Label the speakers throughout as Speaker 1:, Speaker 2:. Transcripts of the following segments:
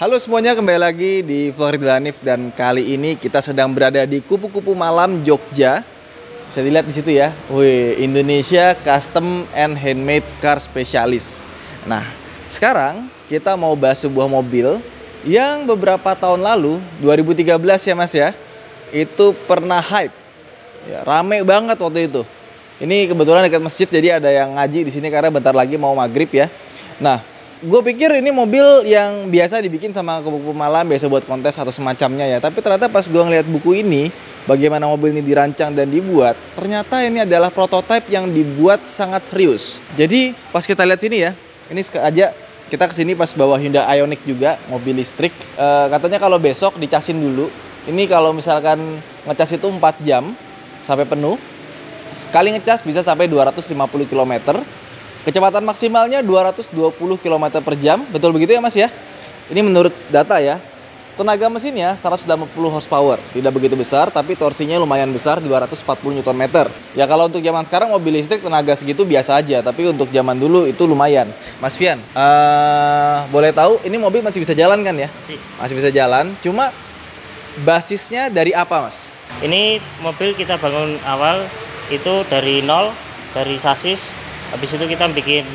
Speaker 1: Halo semuanya, kembali lagi di Vlog Ridwan Hanif dan kali ini kita sedang berada di Kupu-Kupu Malam Jogja. Bisa dilihat di situ ya. Wih, Indonesia Custom and Handmade Car Specialist. Nah, sekarang kita mau bahas sebuah mobil yang beberapa tahun lalu, 2013 ya Mas ya, itu pernah hype. Ya, rame banget waktu itu. Ini kebetulan dekat masjid, jadi ada yang ngaji di sini karena bentar lagi mau maghrib ya. Nah, gue pikir ini mobil yang biasa dibikin sama Kupu-Kupu Malam, biasa buat kontes atau semacamnya ya. Tapi ternyata pas gue ngeliat buku ini, bagaimana mobil ini dirancang dan dibuat, ternyata ini adalah prototipe yang dibuat sangat serius. Jadi pas kita lihat sini ya, ini aja kita kesini pas bawa Hyundai Ioniq juga, mobil listrik. Katanya kalau besok dicasin dulu. Ini kalau misalkan ngecas itu 4 jam sampai penuh. Sekali ngecas bisa sampai 250 km. Kecepatan maksimalnya 220 km per jam. Betul begitu ya Mas ya? Ini menurut data ya. Tenaga mesinnya 180 horsepower. Tidak begitu besar, tapi torsinya lumayan besar, 240 Nm. Ya kalau untuk zaman sekarang mobil listrik tenaga segitu biasa aja. Tapi untuk zaman dulu itu lumayan. Mas Fian, boleh tahu ini mobil masih bisa jalan kan ya? Masih bisa jalan. Cuma basisnya dari apa Mas?
Speaker 2: Ini mobil kita bangun awal itu dari nol, dari sasis. Habis itu kita bikin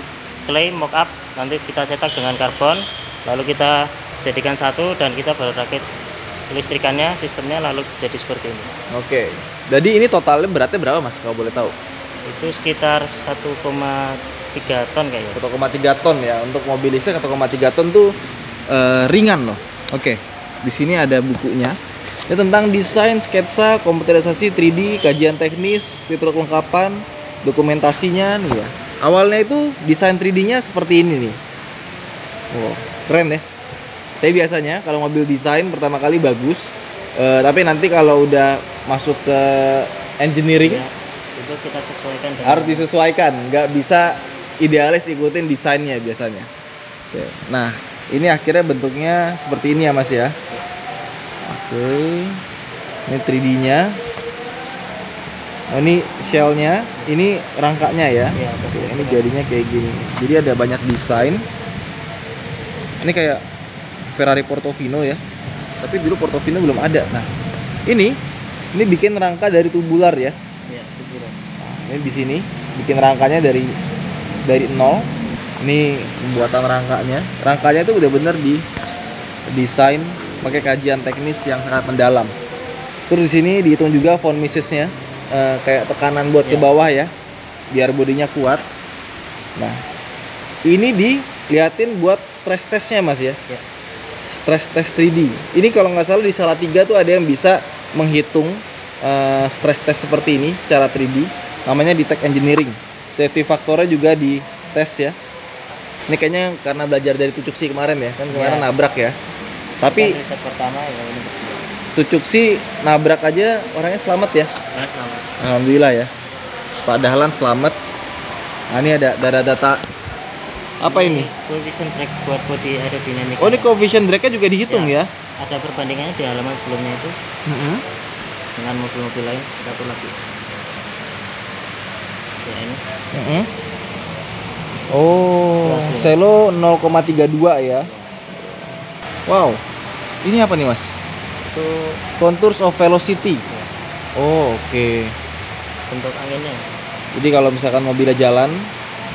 Speaker 2: clay mock-up, nanti kita cetak dengan karbon, lalu kita jadikan satu dan kita baru rakit kelistrikannya, sistemnya, lalu jadi seperti ini.
Speaker 1: Oke, jadi ini totalnya beratnya berapa Mas kalau boleh tahu?
Speaker 2: Itu sekitar 1,3 ton kayaknya.
Speaker 1: 1,3 ton ya, untuk mobil listrik 1,3 ton tuh ringan loh. Oke, di sini ada bukunya. Ini tentang desain, sketsa, komputerisasi 3D, kajian teknis, fitur kelengkapan, dokumentasinya nih ya. Awalnya itu desain 3D-nya seperti ini nih. Wow, keren ya. Tapi biasanya kalau mobil desain pertama kali bagus, tapi nanti kalau udah masuk ke engineering
Speaker 2: Ya, itu kita sesuaikan dengan...
Speaker 1: harus disesuaikan, nggak bisa idealis ikutin desainnya biasanya. Oke. Nah, ini akhirnya bentuknya seperti ini ya Mas ya. Oke, ini 3D-nya. Nah, ini shell-nya, ini rangkanya ya.
Speaker 2: Ya,
Speaker 1: oke, ini jadinya kayak gini. Jadi ada banyak desain. Ini kayak Ferrari Portofino ya. Tapi dulu Portofino belum ada. Nah, ini bikin rangka dari tubular ya.
Speaker 2: Ya, tubular.
Speaker 1: Nah, ini di sini bikin rangkanya dari nol. Ini pembuatan rangkanya. Rangkanya itu udah bener di desain pakai kajian teknis yang sangat mendalam. Terus di sini dihitung juga von Misesnya, kayak tekanan buat ke bawah ya, biar bodinya kuat. Nah, ini diliatin buat stress testnya Mas ya. Stress test 3D. Ini kalau nggak salah di Salatiga tuh ada yang bisa menghitung stress test seperti ini secara 3D. Namanya Detect Engineering. Safety faktornya juga di tes ya. Ini kayaknya karena belajar dari Tucuksi kemarin ya, kan kemarin nabrak ya. Tapi
Speaker 2: riset pertama ya ini berdua.
Speaker 1: Tucuksi nabrak aja orangnya selamat ya.
Speaker 2: Ya, selamat.
Speaker 1: Alhamdulillah ya. Pak Dahlan selamat. Nah, ini ada data apa ini?
Speaker 2: Coefficient drag buat body aerodynamic.
Speaker 1: Oh, ini coefficient drag-nya juga dihitung ya.
Speaker 2: Ada perbandingannya di halaman sebelumnya itu dengan mobil-mobil lain. Satu lagi. Ya, ini.
Speaker 1: Oh, Selo 0,32 ya. Wow. Ini apa nih Mas?
Speaker 2: Itu
Speaker 1: Contours of velocity. Oh, oke.
Speaker 2: bentuk anginnya.
Speaker 1: Jadi kalau misalkan mobilnya jalan,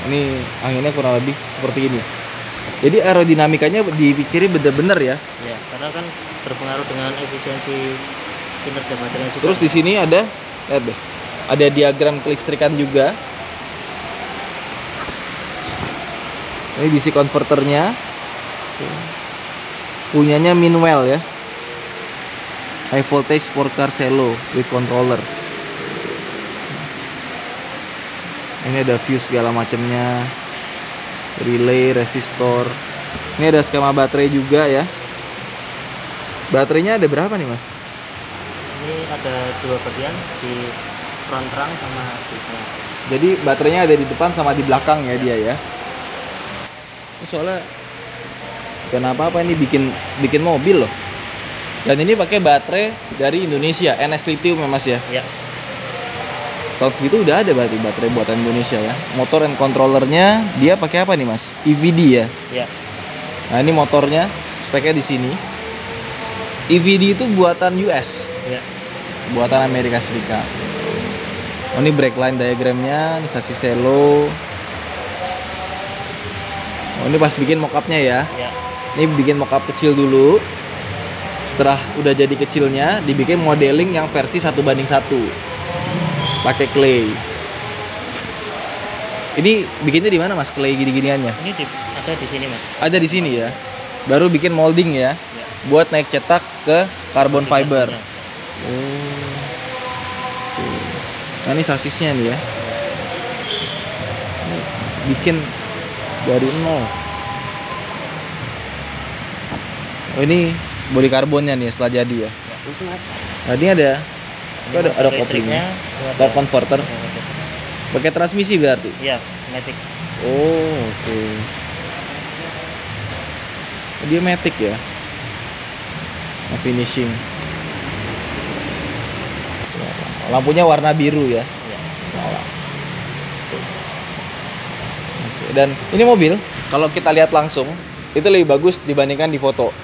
Speaker 1: ini anginnya kurang lebih seperti ini. Jadi aerodinamikanya dipikirin bener-bener ya.
Speaker 2: Ya, karena kan berpengaruh dengan efisiensi kinerja baterainya juga.
Speaker 1: Terus di sini ada, lihat deh, ada diagram kelistrikan juga. Ini DC converternya, punyanya Minwell ya. High voltage sport car Selo with controller. Ini ada fuse segala macamnya, relay, resistor. Ini ada skema baterai juga ya. Baterainya ada berapa nih Mas?
Speaker 2: Ini ada dua bagian, di front rang sama di tengah.
Speaker 1: Jadi baterainya ada di depan sama di belakang ya dia ya. Soalnya kenapa ini bikin mobil loh. Dan ini pakai baterai dari Indonesia, NS Lithium ya Mas ya.
Speaker 2: Ya.
Speaker 1: Tahun segitu udah ada berarti baterai buatan Indonesia ya. Motor and controllernya dia pakai apa nih Mas? EVD ya.
Speaker 2: Ya.
Speaker 1: Nah ini motornya speknya di sini. EVD itu buatan US,
Speaker 2: Ya.
Speaker 1: buatan Amerika Serikat. Oh, ini brake line diagramnya, ini sasis selo. Oh, ini pas bikin mockupnya ya.
Speaker 2: Ya.
Speaker 1: Ini bikin mockup kecil dulu. Setelah udah jadi kecilnya, dibikin modeling yang versi 1:1. Pakai clay. Ini bikinnya di mana, Mas? Clay gini-giniannya?
Speaker 2: Ini ada di sini, Mas.
Speaker 1: Ada di sini ya. Baru bikin molding ya.
Speaker 2: Ya.
Speaker 1: Buat naik cetak ke carbon fiber.
Speaker 2: Ya.
Speaker 1: Oh. Oke. Nah, ini sasisnya nih ya. Ini bikin dari nol. Oh, ini bodi karbonnya nih setelah jadi ya.
Speaker 2: Ya, itu, Mas.
Speaker 1: Nah, ini ada ada
Speaker 2: listriknya,
Speaker 1: koplingnya.
Speaker 2: itu ada-
Speaker 1: Torque converter. Pakai transmisi berarti.
Speaker 2: Iya, matic.
Speaker 1: Oh, oke. Dia matic ya. Nah, finishing. Lampunya warna biru ya.
Speaker 2: Ya.
Speaker 1: Salah. Oke, dan ini mobil kalau kita lihat langsung itu lebih bagus dibandingkan di foto.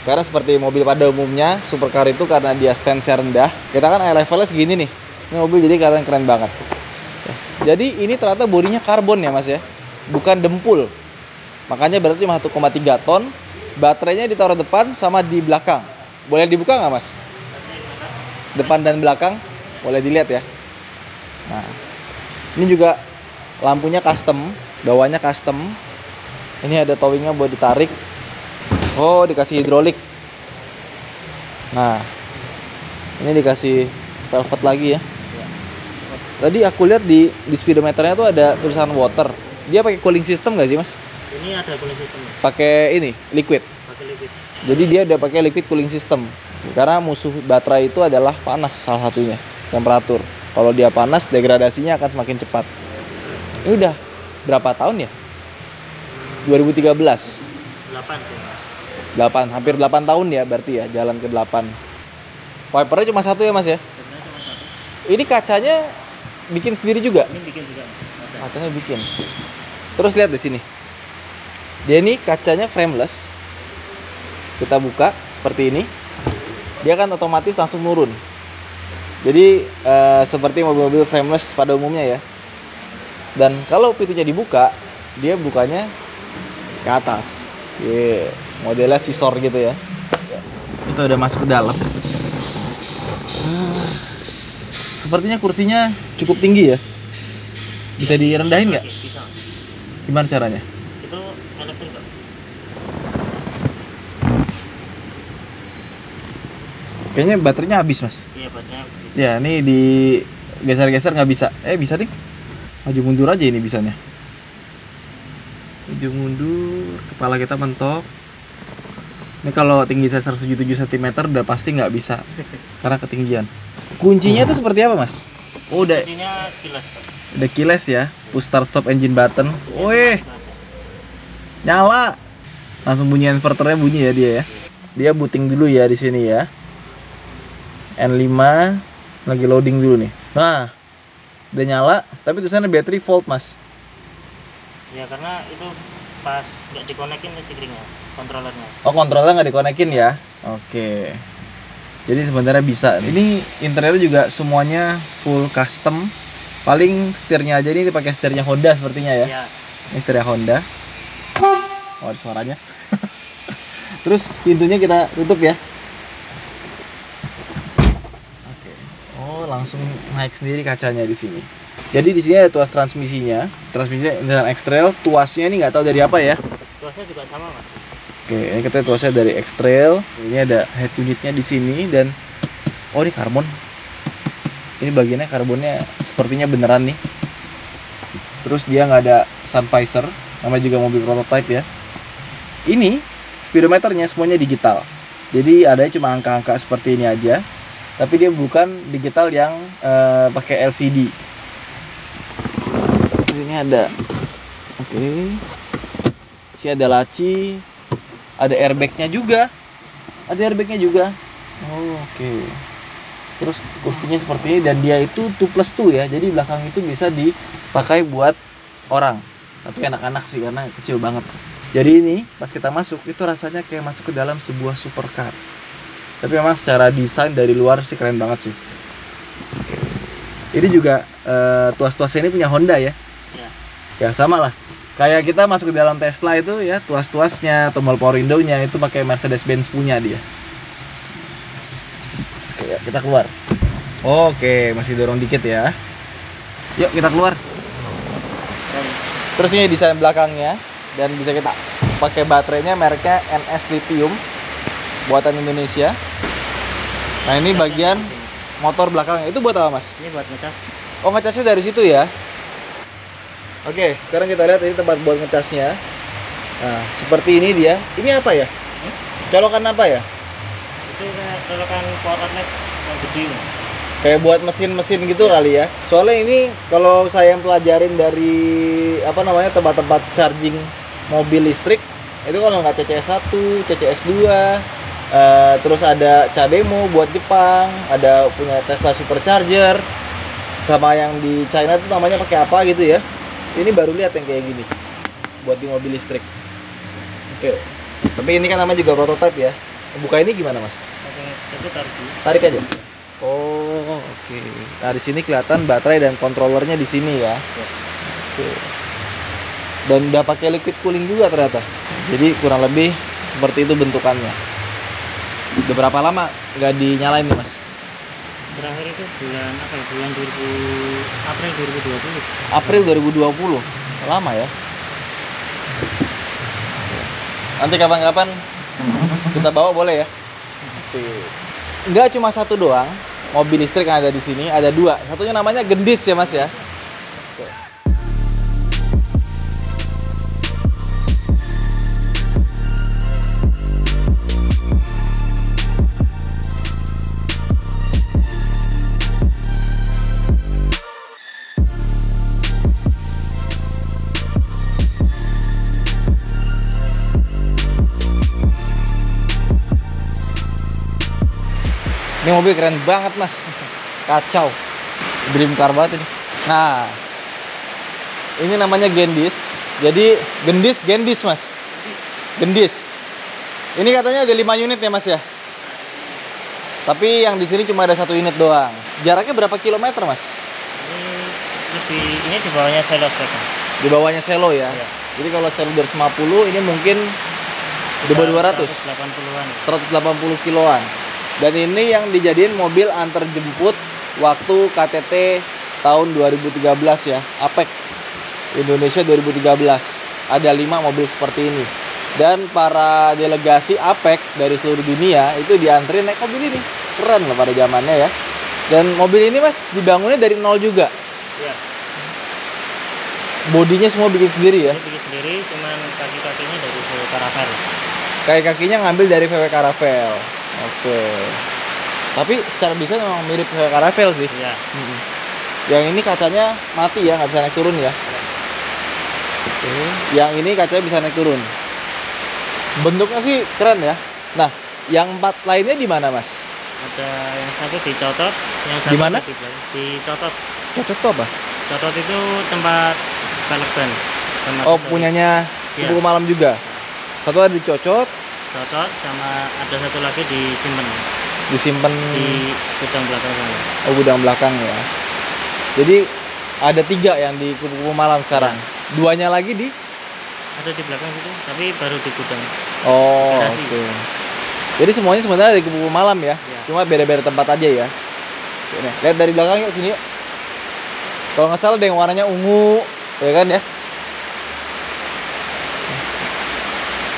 Speaker 1: Karena seperti mobil pada umumnya, supercar itu karena dia stance-nya rendah, kita kan eye levelnya segini nih. Ini mobil jadi kelihatan keren banget. Jadi ini ternyata bodinya karbon ya, Mas ya. Bukan dempul. Makanya berarti cuma 1,3 ton. Baterainya ditaruh depan sama di belakang. Boleh dibuka nggak, Mas? Depan dan belakang boleh dilihat ya. Nah, ini juga lampunya custom, bawahnya custom. Ini ada towingnya buat ditarik. Oh, dikasih hidrolik. Nah, ini dikasih velvet lagi ya. Tadi aku lihat di speedometernya tuh ada tulisan water. Dia pakai cooling system nggak sih, Mas?
Speaker 2: Ini ada cooling system.
Speaker 1: Pakai ini liquid.
Speaker 2: Pakai liquid.
Speaker 1: Jadi dia udah pakai liquid cooling system. Karena musuh baterai itu adalah panas salah satunya, temperatur. Kalau dia panas, degradasinya akan semakin cepat. Ini udah berapa tahun ya? 2013.
Speaker 2: 8 tuh.
Speaker 1: 8, hampir 8 tahun ya berarti ya, jalan ke 8. Wipernya cuma satu ya, Mas ya?
Speaker 2: Sebenarnya cuma satu.
Speaker 1: Ini kacanya bikin sendiri juga?
Speaker 2: Ini bikin juga. Mas.
Speaker 1: Kacanya bikin. Terus lihat di sini. Dia ini kacanya frameless. Kita buka seperti ini. Dia kan otomatis langsung nurun. Jadi seperti mobil-mobil frameless pada umumnya ya. Dan kalau pintunya dibuka, dia bukanya ke atas. Modelnya scissor gitu ya. Kita udah masuk ke dalam. Sepertinya kursinya cukup tinggi ya. Bisa direndahin nggak?
Speaker 2: Bisa.
Speaker 1: Gimana caranya?
Speaker 2: Itu elektrik kok.
Speaker 1: Kayaknya baterainya habis, Mas.
Speaker 2: Iya, baterainya bisa.
Speaker 1: Ya, ini di geser-geser nggak bisa. Bisa nih. Maju mundur aja ini bisanya. Maju mundur, kepala kita mentok. Ini kalau tinggi saya 177 cm udah pasti nggak bisa karena ketinggian. Kuncinya tuh seperti apa, Mas? Oh, udah
Speaker 2: Kuncinya kilas.
Speaker 1: keyless ya. Push start stop engine button. Wih, nyala. Langsung bunyi inverternya bunyi ya dia ya. Dia booting dulu ya di sini ya. N5 lagi loading dulu nih. Nah, udah nyala, tapi tulisannya battery volt, Mas.
Speaker 2: Ya karena itu pas nggak dikonekin listriknya, kontrolernya.
Speaker 1: Oh, kontrolnya nggak dikonekin ya? Oke. Jadi sebenarnya bisa. Ini interiornya juga semuanya full custom. Paling setirnya aja ini pakai setirnya Honda sepertinya ya.
Speaker 2: Ya.
Speaker 1: Ini setirnya Honda. Oh, ada suaranya. Terus pintunya kita tutup ya. Oke. Oh, langsung naik sendiri kacanya di sini. Jadi di sini ada tuas transmisinya. Transmisinya dengan X-Trail. Tuasnya ini nggak tahu dari apa ya.
Speaker 2: Tuasnya juga sama, Mas.
Speaker 1: Oke, ini katanya tuasnya dari X-Trail. Ini ada head unitnya di sini dan oh, ini karbon. Ini bagiannya karbonnya sepertinya beneran nih. Terus dia nggak ada sun visor, namanya juga mobil prototype ya. Ini speedometernya semuanya digital. Jadi adanya cuma angka-angka seperti ini aja. Tapi dia bukan digital yang pakai LCD. Di sini ada, oke. Sini ada laci, ada airbagnya juga. Ada airbagnya juga. Oh, oke. Terus kursinya seperti ini dan dia itu 2+2 ya. Jadi belakang itu bisa dipakai buat orang. Tapi anak-anak sih karena kecil banget. Jadi ini pas kita masuk itu rasanya kayak masuk ke dalam sebuah supercar. Tapi memang secara desain dari luar sih keren banget sih. Oke. Ini juga tuas-tuasnya ini punya Honda ya.
Speaker 2: Ya.
Speaker 1: Ya sama lah. Kayak kita masuk ke dalam Tesla itu ya, tuas-tuasnya, tombol power window-nya itu pakai Mercedes-Benz punya dia. Oke, ya, kita keluar. Oke, masih dorong dikit ya. Yuk kita keluar. Terus ini desain belakangnya dan bisa kita pakai baterainya mereknya NS Lithium buatan Indonesia. Nah, ini bagian motor belakangnya. Itu buat apa, Mas?
Speaker 2: Ini buat ngecas.
Speaker 1: Oh, ngecasnya dari situ ya. Oke, sekarang kita lihat ini tempat buat ngecasnya. Nah, seperti ini dia. Ini apa ya? Colokan apa ya?
Speaker 2: Itu kayak colokan power outlet yang gede.
Speaker 1: Kayak buat mesin-mesin gitu kali ya. Soalnya ini kalau saya yang pelajarin dari tempat-tempat charging mobil listrik, itu kalau nggak CCS1, CCS2, terus ada Cademo buat Jepang, ada punya Tesla Supercharger, sama yang di China itu namanya pakai apa gitu ya. Ini baru lihat yang kayak gini buat di mobil listrik. Oke. Tapi ini kan namanya juga prototipe ya. Buka ini gimana, Mas?
Speaker 2: Itu
Speaker 1: Tarik aja. Oh, oke. Nah, di sini kelihatan baterai dan kontrolernya di sini ya. Oke. Dan udah pakai liquid cooling juga ternyata. Jadi kurang lebih seperti itu bentukannya. Udah berapa lama nggak dinyalain nih, Mas?
Speaker 2: Terakhir itu bulan apa ya? Bulan April 2020.
Speaker 1: April 2020. Lama ya. Nanti kapan-kapan kita bawa boleh ya? Nggak cuma satu doang mobil listrik yang ada di sini, ada dua. Satunya namanya Gendis ya, Mas ya. Ini mobil keren banget, Mas. Kacau. Dream car banget ini. Nah, ini namanya Gendis. Jadi Gendis, Mas. Gendis. Ini katanya ada 5 unit ya, Mas ya. Tapi yang di sini cuma ada 1 unit doang. Jaraknya berapa kilometer, Mas?
Speaker 2: Ini di bawahnya Selo speknya.
Speaker 1: Di bawahnya Selo ya.
Speaker 2: Iya.
Speaker 1: Jadi kalau Selo 250 ini mungkin di bawah 200.
Speaker 2: 180-an.
Speaker 1: 180 kiloan. Dan ini yang dijadiin mobil antar jemput waktu KTT tahun 2013 ya, APEC Indonesia 2013. Ada 5 mobil seperti ini. Dan para delegasi APEC dari seluruh dunia itu diantri naik mobil ini. Keren loh pada zamannya ya. Dan mobil ini, Mas, dibangunnya dari nol juga.
Speaker 2: Iya.
Speaker 1: Bodinya semua bikin sendiri ya.
Speaker 2: Bikin sendiri, cuman kaki-kakinya dari VW Caravelle.
Speaker 1: Kakinya ngambil dari VW Caravelle. Oke. Tapi secara desain memang mirip VW Caravelle sih.
Speaker 2: Iya.
Speaker 1: Yang ini kacanya mati ya, nggak bisa naik turun ya. Oke. Yang ini kacanya bisa naik turun. Bentuknya sih keren ya. Nah, yang 4 lainnya di mana, Mas?
Speaker 2: Ada yang satu dicocot, yang satu
Speaker 1: di mana?
Speaker 2: Dicocot.
Speaker 1: Cocot tuh apa?
Speaker 2: Cocot itu tempat velg ban.
Speaker 1: Oh, punyanya Kupu Malam juga. Satu ada dicocot.
Speaker 2: Cocot, sama ada satu lagi
Speaker 1: disimpan
Speaker 2: di gudang belakang sana.
Speaker 1: Oh, gudang belakang ya. Jadi ada 3 yang di Kupu Malam sekarang. Ya. 2-nya lagi
Speaker 2: ada di belakang situ, tapi baru di gudang.
Speaker 1: Oh, oke. Okay. Jadi semuanya sebenarnya di Kupu Malam ya. Cuma beda-beda tempat aja ya. Nih, lihat dari belakang yuk sini yuk. Kalau nggak salah ada yang warnanya ungu, ya kan ya?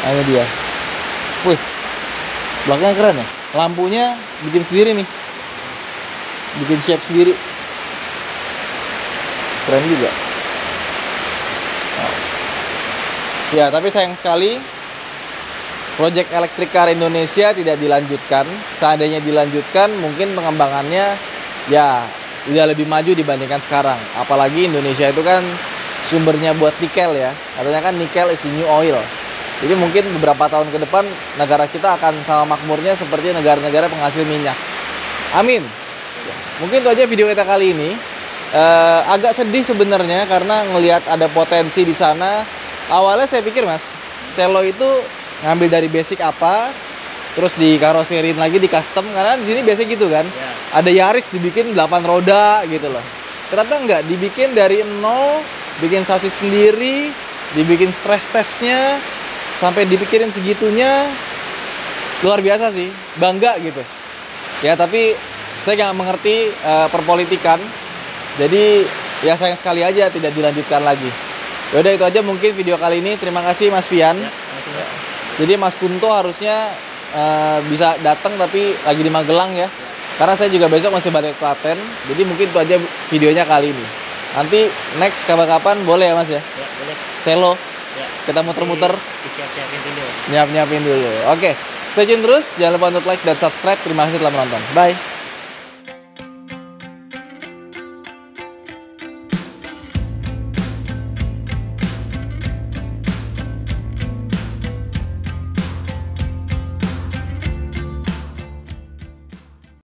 Speaker 1: Nah, ini dia. Wih, belakangnya keren ya. Lampunya bikin sendiri nih, bikin shape sendiri. Keren juga. Nah. Ya, tapi sayang sekali Project Electric Car Indonesia tidak dilanjutkan. Seandainya dilanjutkan, mungkin pengembangannya ya udah lebih maju dibandingkan sekarang. Apalagi Indonesia itu kan sumbernya buat nikel ya. Katanya kan nikel is the new oil. Jadi mungkin beberapa tahun ke depan negara kita akan sama makmurnya seperti negara-negara penghasil minyak. Amin. Mungkin itu aja video kita kali ini. Agak sedih sebenarnya karena ngelihat ada potensi di sana. Awalnya saya pikir, Mas, Selo itu ngambil dari basic apa, terus dikaroserin lagi, di custom, karena di sini biasa gitu kan. Ada Yaris dibikin 8 roda gitu loh. Ternyata enggak, dibikin dari nol, bikin sasis sendiri, dibikin stress testnya, sampai dipikirin segitunya, luar biasa sih, bangga gitu. Ya tapi saya nggak mengerti perpolitikan, jadi ya sayang sekali aja tidak dilanjutkan lagi. Yaudah itu aja mungkin video kali ini. Terima kasih Mas Fian. Jadi Mas Kunto harusnya bisa datang tapi lagi di Magelang ya. Karena saya juga besok masih balik ke Klaten. Jadi mungkin itu aja videonya kali ini. Nanti next kapan-kapan boleh ya Mas ya?
Speaker 2: Ya, boleh.
Speaker 1: Selo.
Speaker 2: Ya.
Speaker 1: Kita muter-muter.
Speaker 2: Siap-siapin dulu.
Speaker 1: Nyiap-nyiapin dulu. Oke. Stay tune terus. Jangan lupa untuk like dan subscribe. Terima kasih telah menonton. Bye.